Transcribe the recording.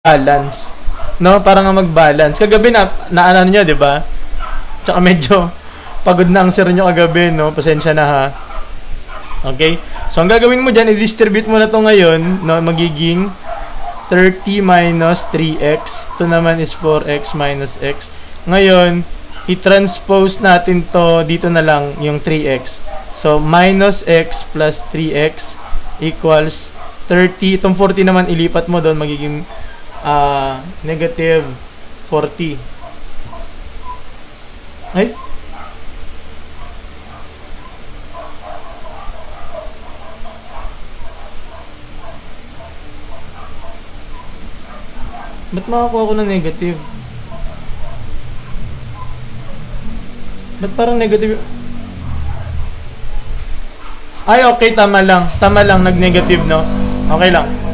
balance. No, para nga mag-balance. Kagabi na nyo, 'di ba? Tsaka medyo pagod na ang sir nyo kagabi, no? Pasensya na ha. Okay? So, ang gagawin mo diyan, i-distribute mo na to ngayon, no? Magiging 30 minus 3x. Ito naman is 4x minus x. Ngayon, i-transpose natin to dito na lang yung 3x. So, minus x plus 3x equals 30. Itong 40 naman, ilipat mo doon, magiging negative 40. Ay? Ba't makakuha ko ng negative? Ba't parang negative? Ay, okay, tama lang. Tama lang, nag-negative, no? Okay lang.